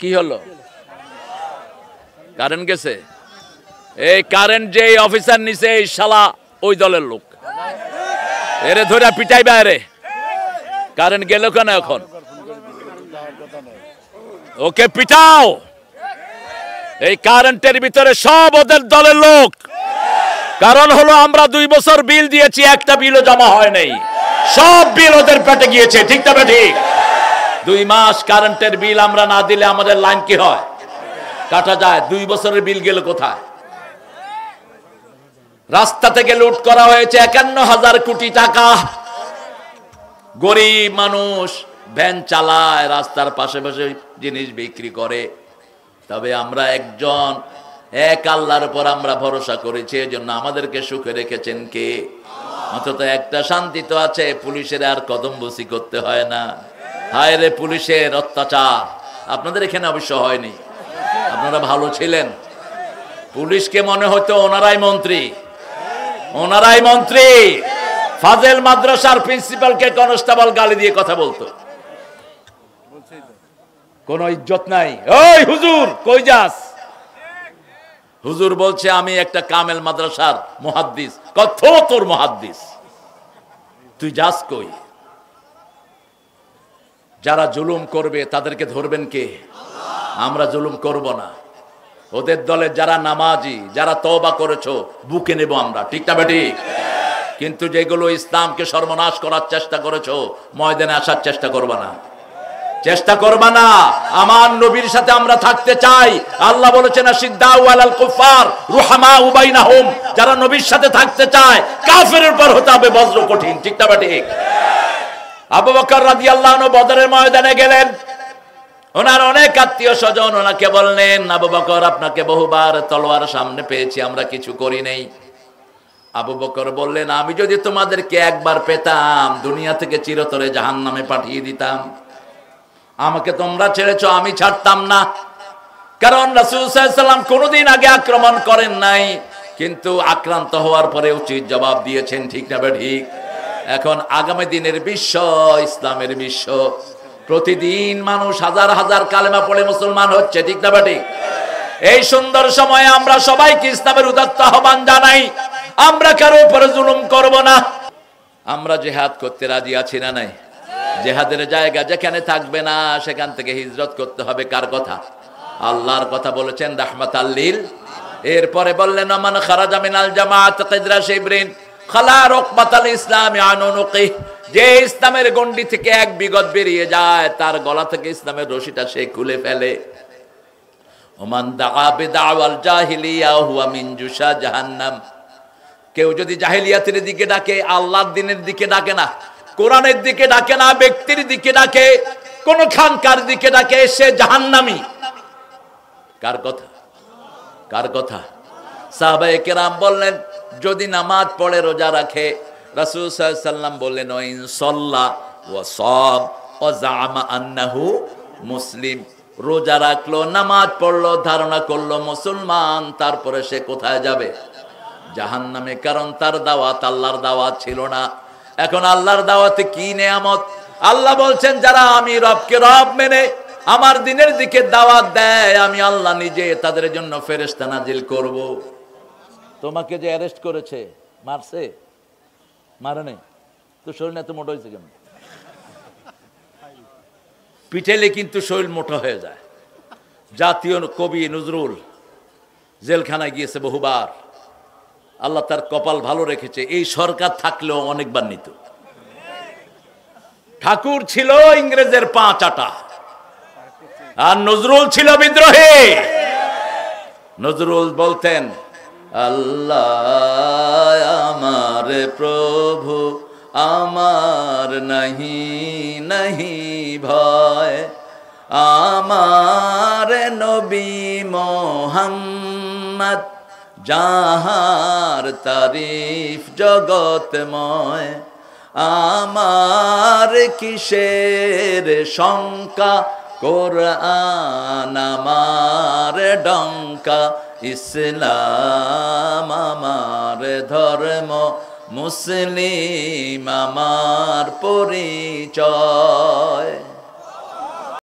কি হলো? কারেন্ট গেছে। এই কারেন্ট যে অফিসার নিছে এই শালা ওই দলের লোক, এরে ধরে পিটাই বাইরে। কারেন্ট গেল কেন এখন? ওকে পিটাও। এই কারেন্টের ভিতরে সব ওদের দলের লোক। কারণ হলো আমরা 2 বছর বিল দিয়েছি, একটা বিলও জমা হয় নাই, সব বিল ওদের পেটে গিয়েছে। ঠিক তবে ঠিক 2 মাস কারেন্টের বিল আমরা না দিলে আমাদের লাইন কি হয়? কাটা যায়। 2 বছরের বিল গেল কোথায়? রাস্তা থেকে লুট করা হয়েছে 51,000 কোটি টাকা। গরিব মানুষ ভ্যান চালায়, রাস্তার পাশে পাশে জিনিস বিক্রি করে। তবে আমরা এক আল্লাহর উপর আমরা ভরসা করেছি, এজন্য আমাদেরকে সুখে রেখেছেন কে? অন্তত একটা শান্তি তো আছে, পুলিশের আর কদম বসি করতে হয় না। হায় রে পুলিশের অত্যাচার! আপনাদের এখানে অবশ্য হয়নি, আপনারা ভালো ছিলেন। পুলিশকে মনে হতো ওনারাই মন্ত্রী, ওনারাই মন্ত্রী। ফাজেল মাদ্রাসার প্রিন্সিপালকে কনস্টেবল গালি দিয়ে কথা বলতো, কোন ইজ্জত নাই। ওই হুজুর কই যাস? হুজুর বলছে আমি একটা কামেল মাদ্রাসার মুহাদ্দিস। কত তোর মুহাদ্দিস, তুই যাস কই? যারা জুলুম করবে তাদেরকে ধরবেন কে? আমরা জুলুম করব না। ওদের দলে যারা নামাজি, যারা তওবা করেছো, বুকে নেব আমরা। ঠিক না বেঠিক? কিন্তু যেগুলো ইসলামকে সর্বনাশ করার চেষ্টা করেছো, ময়দানে আসার চেষ্টা করবা না, চেষ্টা করবা না। আমার নবীর সাথে আমরা থাকতে চাই। আল্লাহ বলেছেন আশিদ্দাউ আলাল কুফার রুহামাউ বাইনাহুম। যারা নবীর সাথে থাকতে চায় কাফেরের উপর হতে হবে বজ্র কঠিন। ঠিক না বেঠিক? আবু বকর রাদিয়াল্লাহু আনহু বদরের ময়দানে গেলেন। ওনার অনেক আত্মীয় স্বজন ওনাকে বললেন, আবু বকর আপনাকে বহুবার তলোয়ার সামনে পেয়েছি, আমরা কিছু করি নাই। আবু বকর বললেন, আমি যদি তোমাদেরকে একবার পেতাম দুনিয়া থেকে চিরতরে জাহান্নামে পাঠিয়ে দিতাম। আমাকে তোমরা ছেড়েছো, আমি ছাড়তাম না। কারণ রাসূল সাল্লাল্লাহু আলাইহি ওয়াসাল্লাম কোনোদিন আগে আক্রমণ করেন নাই, কিন্তু আক্রান্ত হওয়ার পরে উচিত জবাব দিয়েছেন। ঠিক না ঠিক? এখন আগামী দিনের বিশ্ব ইসলামের বিশ্ব। প্রতিদিন মানুষ হাজার হাজার কালেমা পড়ে মুসলমান হচ্ছে। ঠিক না ঠিক? এই সুন্দর সময়ে আমরা সবাইকে ইসলামের উদাত্ত আহ্বান জানাই, আমরা কারো উপরে জুলুম করব না। আমরা জিহাদ করতে রাজি আছি না নাই? জিহাদের জায়গা যেখানে থাকবে না সেখান থেকে হিজরত করতে হবে। কার কথা? আল্লাহর কথা বলেছেন রাহমাতাল লিল। এরপরে বললেন মান খারাজা মিনাল জামাআত কিদরা শিবরিন খালা রকবাতাল ইসলামি আনুনুকি। যে ইসলামের গণ্ডি থেকে এক বিগত বেরিয়ে যায় তার গলা থেকে ইসলামের রশিটা সে খুলে ফেলে। ওমান দাআ বিদাওয়াল জাহিলিয়া হুয়া মিন জুশা জাহান্নাম। কেউ যদি জাহিলিয়াতের দিকে ডাকে, আল্লাহর দ্বীনের দিকে ডাকে না, কোরআনের দিকে ডাকে না, ব্যক্তির দিকে ডাকে, কোন খানকার দিকে ডাকে, সে জাহান্নামী। কার কথা? কার কথা? সাহাবায়ে কেরাম বললেন যদি নামাজ পড়ে রোজা রাখে, রাসূল সাল্লাল্লাহু আলাইহি ওয়াসাল্লাম বললেন ওয়াইন সাল্লা ওয়া সাম ওয়া জাআমা আন্নাহু মুসলিম। রোজা রাখলো, নামাজ পড়লো, ধারণা করলো মুসলমান, তারপরে সে কোথায় যাবে? জাহান্নামে। কারণ তার দাওয়াত আল্লাহর দাওয়াত ছিল না। এখন আল্লাহর দাওয়াতে কি নেয়ামত! আল্লাহ বলছেন যারা আমি রবকে রব মেনে আমার দিনের দিকে দাওয়াত দেয়, আমি আল্লাহ নিজে তাদের জন্য ফেরেশতা নাজিল করব। তোমাকে যে অ্যারেস্ট করেছে, মারছে? মারে নাই তো, শরীর এত মোটা হয়েছে কেন? পিটাইলে কিন্তু শরীর মোটা হয়ে যায়। জাতীয় কবি নজরুল জেলখানায় গিয়েছে বহুবার। আল্লাহ তার কপাল ভালো রেখেছে, এই সরকার থাকলেও অনেকবার নিত। ঠাকুর ছিল ইংরেজের পা চাটা, আর নজরুল ছিল বিদ্রোহী। নজরুল বলতেন আল্লাহ আমার প্রভু আমার নাহি নাহি ভয়, আমার নবী মোহাম্মদ যাহার তারিফ জগতময়। আমার কিসের শঙ্কা, কোরআন আমার ডঙ্কা, ইসলাম আমার ধর্ম, মুসলিম আমার পরিচয়।